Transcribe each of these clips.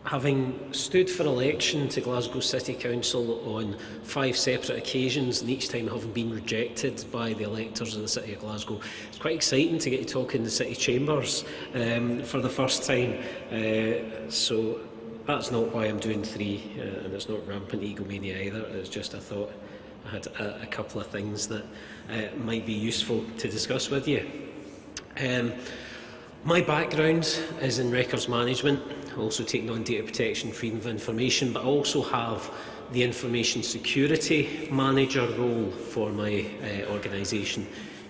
Having stood for election to Glasgow City Council on 5 separate occasions, and each time having been rejected by the electors of the City of Glasgow, it's quite exciting to get to talk in the City Chambers for the first time. So that's not why I'm doing 3, and it's not rampant egomania either. It's just I thought I had a couple of things that might be useful to discuss with you. My background is in records management, also taking on data protection, freedom of information, but I also have the information security manager role for my organisation,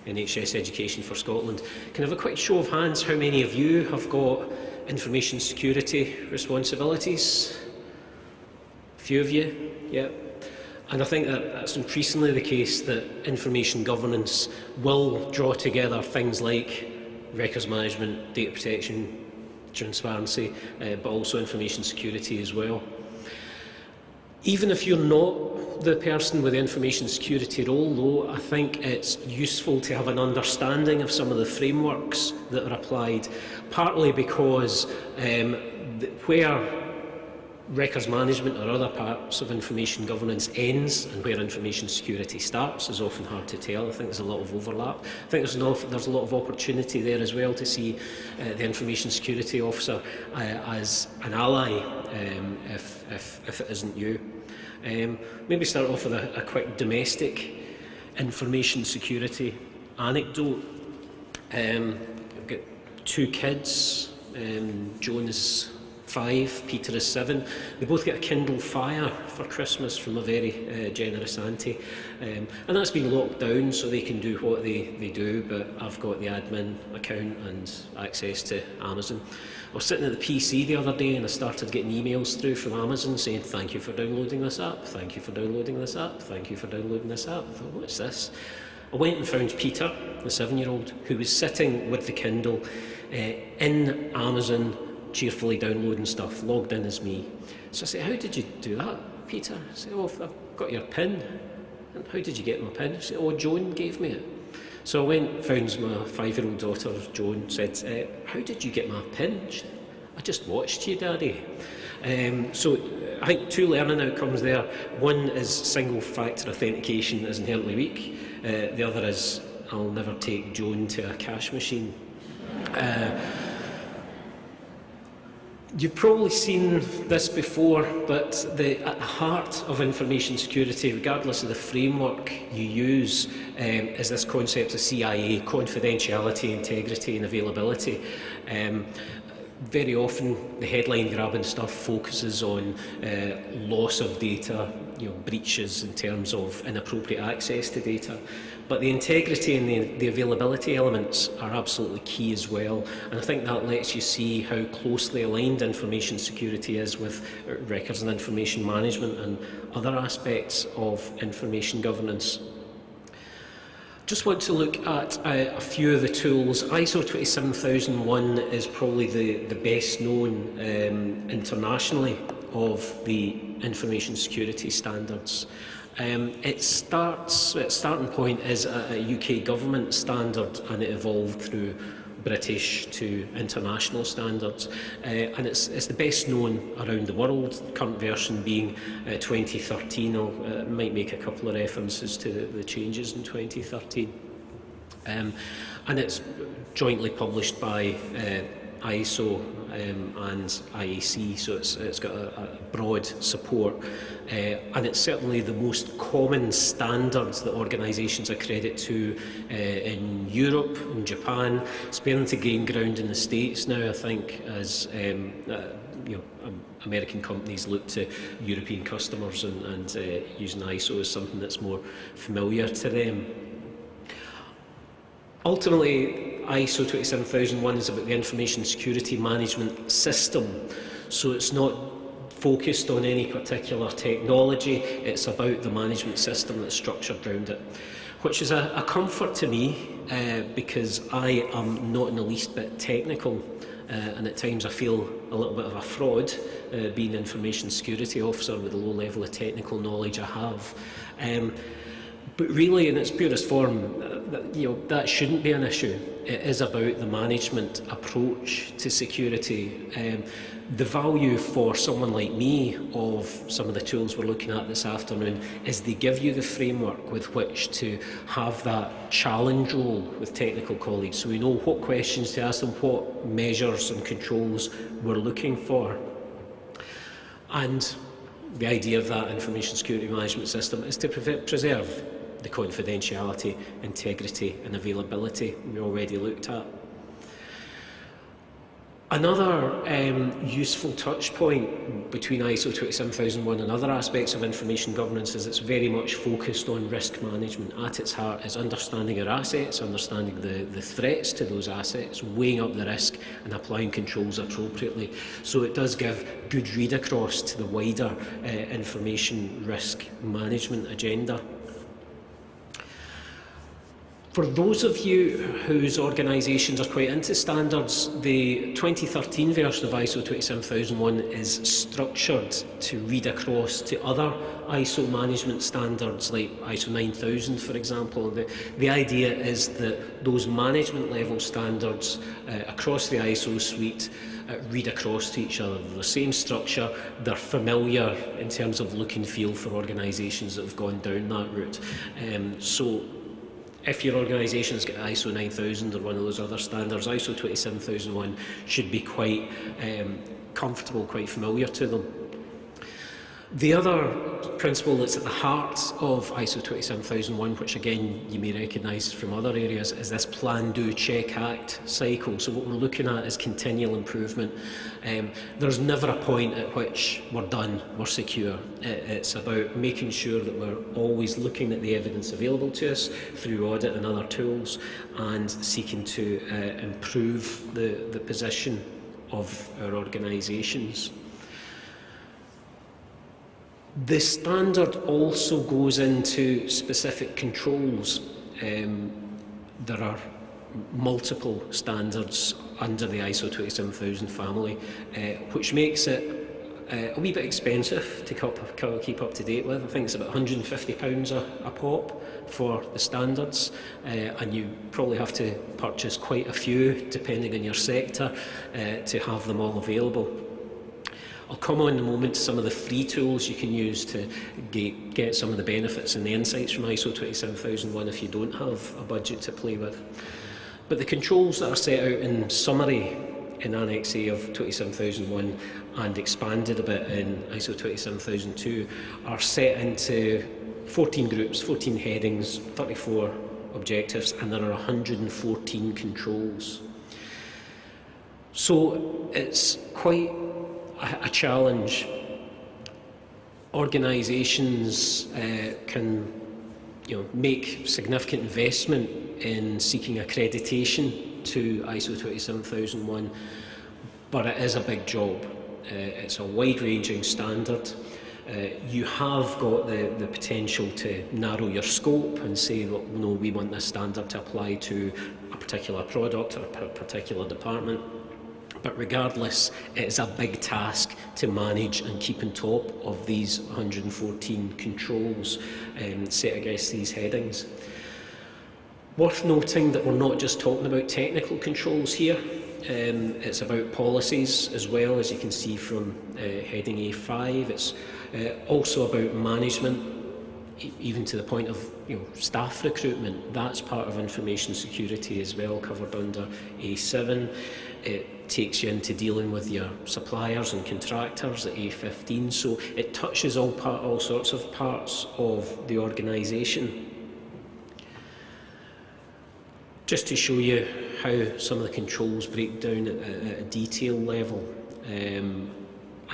NHS Education for Scotland. Can I have a quick show of hands how many of you have got information security responsibilities? A few of you, yeah. And I think that that's increasingly the case, that information governance will draw together things like records management, data protection, transparency, but also information security as well. Even if you're not the person with the information security role, though, I think it's useful to have an understanding of some of the frameworks that are applied, partly because where records management or other parts of information governance ends and where information security starts is often hard to tell. I think there's a lot of overlap. I think there's a lot of opportunity there as well to see the information security officer as an ally if it isn't you. Maybe start off with a quick domestic information security anecdote. I've got 2 kids. Joan is 5, Peter is 7. They both get a Kindle Fire for Christmas from a very generous auntie. And that's been locked down so they can do what they do, but I've got the admin account and access to Amazon. I was sitting at the PC the other day and I started getting emails through from Amazon saying, "Thank you for downloading this app, thank you for downloading this app, thank you for downloading this app." I thought, what's this? I went and found Peter, the 7-year-old, who was sitting with the Kindle in Amazon, cheerfully downloading stuff, logged in as me. So I said, "How did you do that, Peter?" I said, "Oh, I've got your PIN." "And how did you get my PIN?" She said, "Oh, Joan gave me it." So I went, found my 5-year-old daughter, Joan, said, "How did you get my PIN?" She said, "I just watched you, Daddy." So I think 2 learning outcomes there. One is single factor authentication is inherently weak. The other is I'll never take Joan to a cash machine. You've probably seen this before, but at the heart of information security, regardless of the framework you use, is this concept of CIA, confidentiality, integrity and availability. Very often the headline grabbing stuff focuses on loss of data, breaches in terms of inappropriate access to data. But the integrity and the availability elements are absolutely key as well. And I think that lets you see how closely aligned information security is with records and information management and other aspects of information governance. Just want to look at a few of the tools. ISO 27001 is probably the best known internationally of the information security standards. Its starting point is a UK government standard, and it evolved through British to international standards, and it's the best known around the world. The current version being 2013. I might make a couple of references to the changes in 2013, and it's jointly published by ISO and IAC, so it's got a broad support, and it's certainly the most common standards that organisations accredit to in Europe and Japan. It's beginning to gain ground in the States now, I think, as American companies look to European customers and using ISO as something that's more familiar to them. Ultimately, ISO 27001 is about the information security management system, so it's not focused on any particular technology, it's about the management system that's structured around it, which is a comfort to me because I am not in the least bit technical, and at times I feel a little bit of a fraud being an information security officer with the low level of technical knowledge I have. But really, in its purest form, that shouldn't be an issue. It is about the management approach to security. The value for someone like me of some of the tools we're looking at this afternoon is they give you the framework with which to have that challenge role with technical colleagues, so we know what questions to ask them, what measures and controls we're looking for. And the idea of that information security management system is to preserve the confidentiality, integrity and availability we already looked at. Another useful touch point between ISO 27001 and other aspects of information governance is it's very much focused on risk management. At its heart is understanding our assets, understanding the threats to those assets, weighing up the risk and applying controls appropriately. So it does give good read across to the wider information risk management agenda. For those of you whose organisations are quite into standards, the 2013 version of ISO 27001 is structured to read across to other ISO management standards like ISO 9000, for example. The idea is that those management level standards across the ISO suite read across to each other. They're the same structure, they're familiar in terms of look and feel for organisations that have gone down that route. So if your organisation's got ISO 9000 or one of those other standards, ISO 27001 should be quite comfortable, quite familiar to them. The other principle that's at the heart of ISO 27001, which again you may recognise from other areas, is this plan, do, check, act cycle. So what we're looking at is continual improvement. There's never a point at which we're done, we're secure. It's about making sure that we're always looking at the evidence available to us through audit and other tools and seeking to improve the position of our organisations. The standard also goes into specific controls. There are multiple standards under the ISO 27000 family, which makes it a wee bit expensive to keep up to date with. I think it's about £150 a pop for the standards, and you probably have to purchase quite a few depending on your sector to have them all available. I'll come on in a moment to some of the free tools you can use to get some of the benefits and the insights from ISO 27001 if you don't have a budget to play with. But the controls that are set out in summary in Annex A of 27001 and expanded a bit in ISO 27002 are set into 14 groups, 14 headings, 34 objectives, and there are 114 controls. So it's quite a challenge. Organisations can make significant investment in seeking accreditation to ISO 27001, but it is a big job. It's a wide-ranging standard. You have got the potential to narrow your scope and say, well, no, we want this standard to apply to a particular product or a particular department. But regardless, it's a big task to manage and keep on top of these 114 controls set against these headings. Worth noting that we're not just talking about technical controls here. It's about policies as well, as you can see from heading A5. It's also about management, even to the point of staff recruitment. That's part of information security as well, covered under A7. It takes you into dealing with your suppliers and contractors at A15, so it touches all sorts of parts of the organisation. Just to show you how some of the controls break down at a detail level, and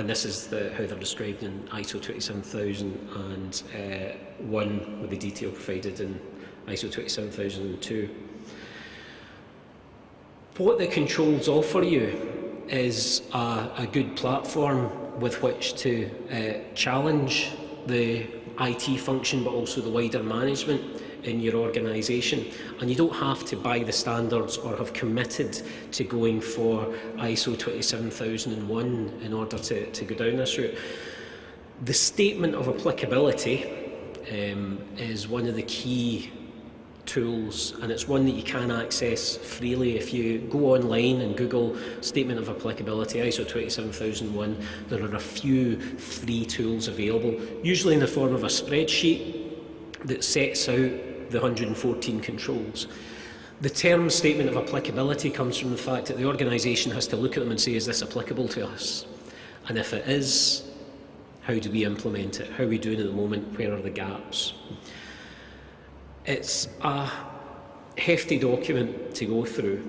this is how they're described in ISO 27001 with the detail provided in ISO 27002. What the controls offer you is a good platform with which to challenge the IT function, but also the wider management in your organisation. And you don't have to buy the standards or have committed to going for ISO 27001 in order to go down this route. The statement of applicability is one of the key tools, and it's one that you can access freely. If you go online and Google Statement of Applicability ISO 27001, there are a few free tools available, usually in the form of a spreadsheet that sets out the 114 controls. The term Statement of Applicability comes from the fact that the organisation has to look at them and say, is this applicable to us? And if it is, how do we implement it? How are we doing at the moment? Where are the gaps? It's a hefty document to go through,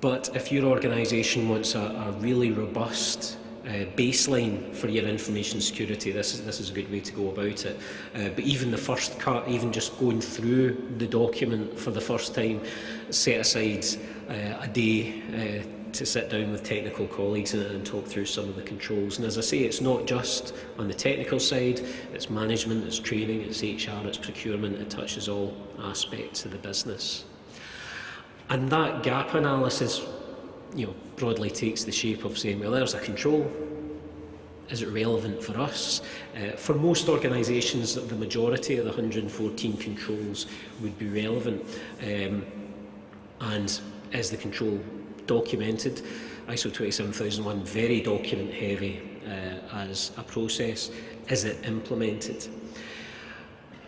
but if your organisation wants a really robust baseline for your information security, this is a good way to go about it. But even the first cut, even just going through the document for the first time, set aside a day to sit down with technical colleagues and talk through some of the controls. And as I say, it's not just on the technical side, it's management, it's training, it's HR, it's procurement, it touches all aspects of the business. And that gap analysis, broadly takes the shape of saying, well, there's a control. Is it relevant for us? For most organisations, the majority of the 114 controls would be relevant. And is the control documented? ISO 27001, very document heavy as a process. Is it implemented?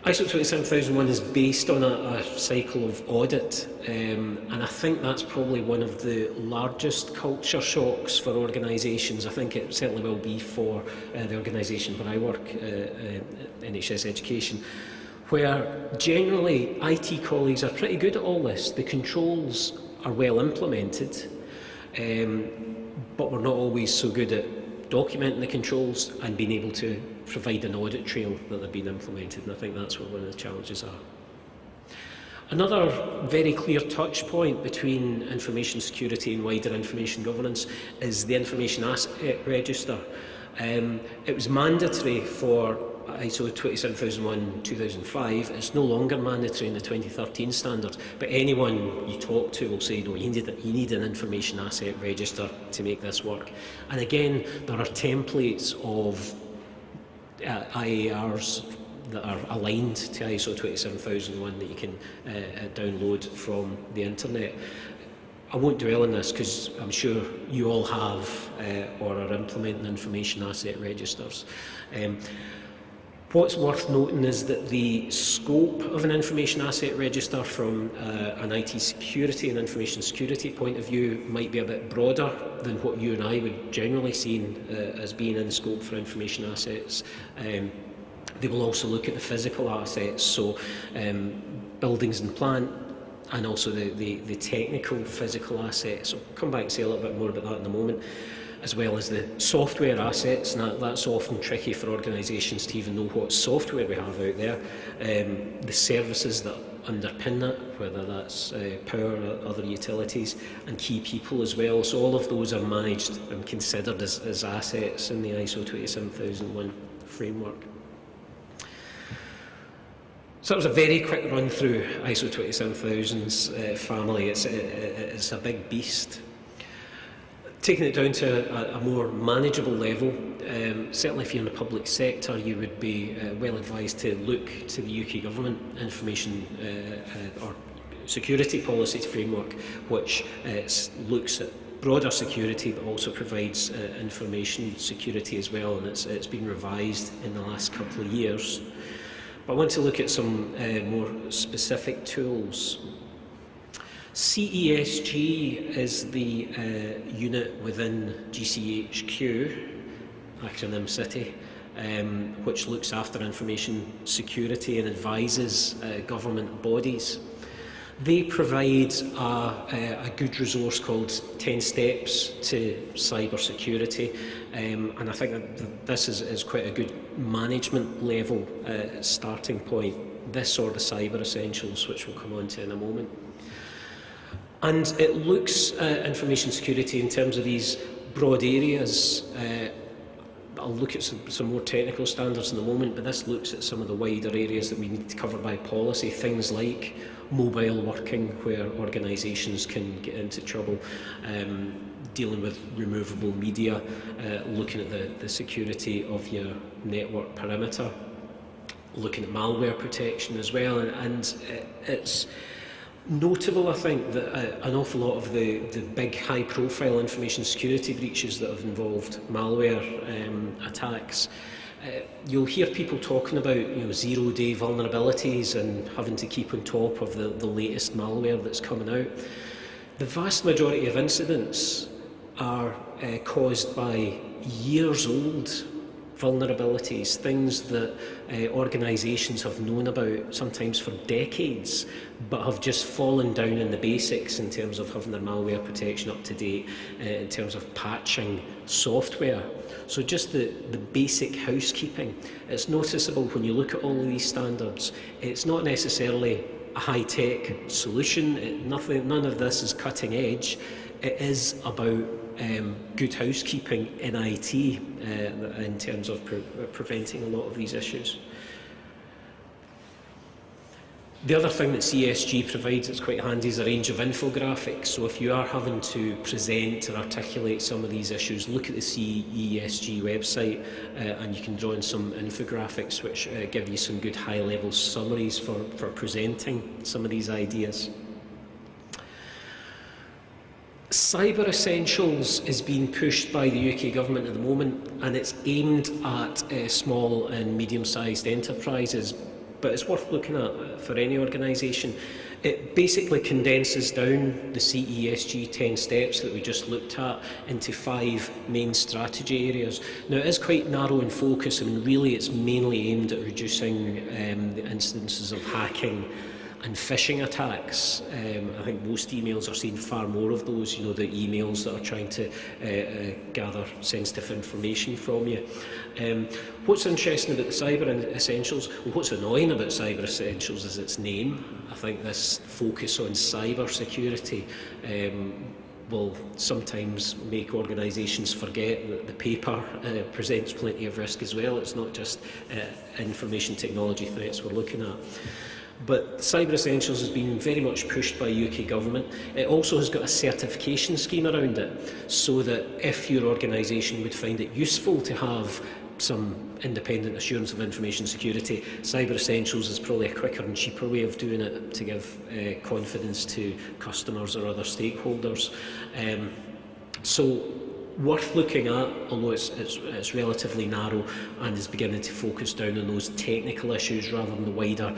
ISO 27001 is based on a cycle of audit, and I think that's probably one of the largest culture shocks for organisations. I think it certainly will be for the organisation where I work, NHS Education, where generally IT colleagues are pretty good at all this. The controls are well implemented, but we're not always so good at documenting the controls and being able to provide an audit trail that they've been implemented, and I think that's what one of the challenges are. Another very clear touch point between information security and wider information governance is the Information Asset Register. It was mandatory for ISO 27001-2005. It's no longer mandatory in the 2013 standard, but anyone you talk to will say, no, you need an information asset register to make this work. And again, there are templates of IARs that are aligned to ISO 27001 that you can download from the internet. I won't dwell on this because I'm sure you all have or are implementing information asset registers. What's worth noting is that the scope of an information asset register from an IT security and information security point of view might be a bit broader than what you and I would generally see as being in scope for information assets. They will also look at the physical assets, so buildings and plant, and also the technical physical assets. I'll come back and say a little bit more about that in a moment, as well as the software assets, and that's often tricky for organisations to even know what software we have out there, the services that underpin that, whether that's power or other utilities, and key people as well. So all of those are managed and considered as assets in the ISO 27001 framework. So that was a very quick run through ISO 27000's family. It's a big beast. Taking it down to a more manageable level, certainly if you're in the public sector, you would be well advised to look to the UK Government Information or Security Policies Framework, which looks at broader security but also provides information security as well, and it's been revised in the last couple of years. But I want to look at some more specific tools. CESG is the unit within GCHQ, acronym City, which looks after information security and advises government bodies. They provide a good resource called 10 Steps to Cyber Security, and I think that this is quite a good management level starting point, this sort of cyber essentials, which we'll come on to in a moment. And it looks at information security in terms of these broad areas. I'll look at some more technical standards in a moment, but this looks at some of the wider areas that we need to cover by policy, things like mobile working, where organisations can get into trouble, dealing with removable media, looking at the security of your network perimeter, looking at malware protection as well, and it's notable, I think, that an awful lot of the big high-profile information security breaches that have involved malware attacks, you'll hear people talking about zero-day vulnerabilities and having to keep on top of the latest malware that's coming out. The vast majority of incidents are caused by years-old vulnerabilities, things that organisations have known about sometimes for decades, but have just fallen down in the basics in terms of having their malware protection up to date, in terms of patching software. So just the basic housekeeping. It's noticeable when you look at all of these standards. It's not necessarily a high-tech solution. None of this is cutting edge. It is about good housekeeping in IT in terms of preventing a lot of these issues. The other thing that CSG provides that's quite handy is a range of infographics. So if you are having to present or articulate some of these issues, look at the CESG website and you can draw in some infographics which give you some good high-level summaries for presenting some of these ideas. Cyber Essentials is being pushed by the UK government at the moment, and it's aimed at small and medium-sized enterprises, but it's worth looking at for any organisation. It basically condenses down the CESG 10 steps that we just looked at into 5 main strategy areas. Now, it is quite narrow in focus, and really it's mainly aimed at reducing the incidences of hacking and phishing attacks. I think most emails are seeing far more of those, the emails that are trying to gather sensitive information from you. What's interesting about the Cyber Essentials, well, what's annoying about Cyber Essentials is its name. I think this focus on cyber security will sometimes make organisations forget that the paper presents plenty of risk as well. It's not just information technology threats we're looking at. But Cyber Essentials has been very much pushed by UK government. It also has got a certification scheme around it, so that if your organisation would find it useful to have some independent assurance of information security, Cyber Essentials is probably a quicker and cheaper way of doing it to give confidence to customers or other stakeholders. So worth looking at, although it's relatively narrow and is beginning to focus down on those technical issues rather than the wider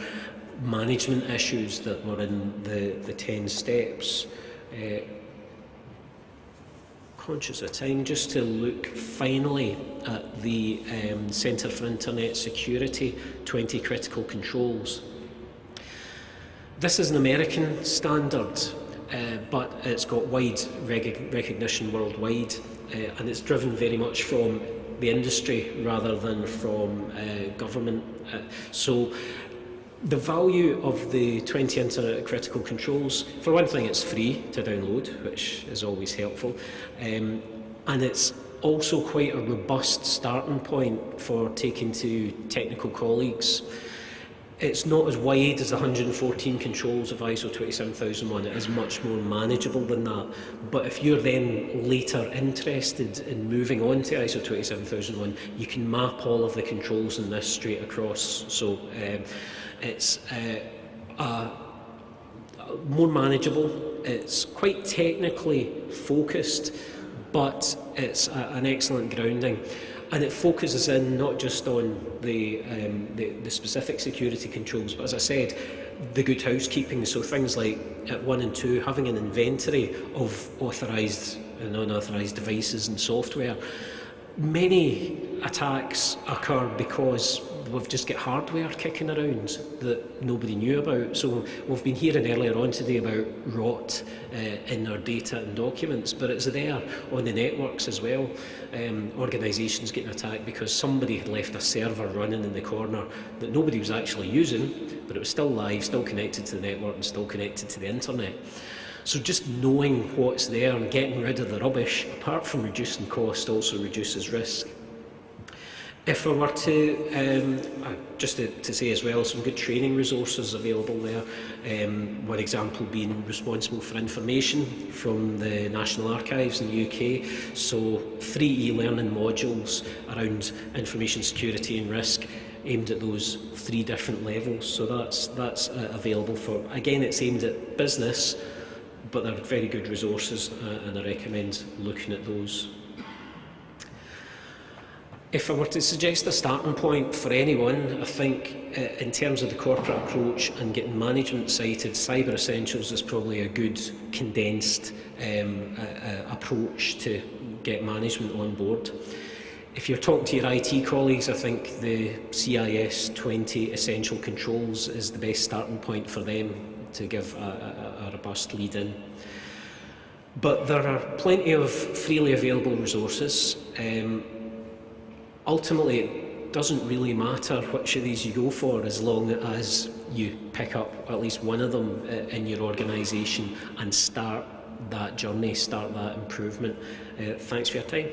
management issues that were in the 10 steps. Conscious of time, just to look finally at the Centre for Internet Security 20 Critical Controls. This is an American standard, but it's got wide recognition worldwide, and it's driven very much from the industry rather than from government. So the value of the 20 Internet Critical Controls, for one thing, it's free to download, which is always helpful, and it's also quite a robust starting point for taking to technical colleagues. It's not as wide as the 114 controls of ISO 27001, it is much more manageable than that. But if you're then later interested in moving on to ISO 27001, you can map all of the controls in this straight across. So it's more manageable, it's quite technically focused, but it's an excellent grounding. And it focuses in not just on the specific security controls, but as I said, the good housekeeping. So things like at 1 and 2, having an inventory of authorised and unauthorised devices and software. Many attacks occur because we've just got hardware kicking around that nobody knew about. So we've been hearing earlier on today about rot in our data and documents, but it's there on the networks as well. Organisations getting attacked because somebody had left a server running in the corner that nobody was actually using, but it was still live, still connected to the network and still connected to the internet. So just knowing what's there and getting rid of the rubbish, apart from reducing cost, also reduces risk. If I were to, just to say as well, some good training resources available there. One example being Responsible for Information from the National Archives in the UK. So 3 e-learning modules around information security and risk, aimed at those 3 different levels. So that's available for, again, it's aimed at business, but they're very good resources, and I recommend looking at those. If I were to suggest a starting point for anyone, I think in terms of the corporate approach and getting management cited, Cyber Essentials is probably a good condensed approach to get management on board. If you're talking to your IT colleagues, I think the CIS 20 Essential Controls is the best starting point for them to give a robust lead in. But there are plenty of freely available resources. Ultimately, it doesn't really matter which of these you go for, as long as you pick up at least one of them in your organisation and start that journey, start that improvement. Thanks for your time.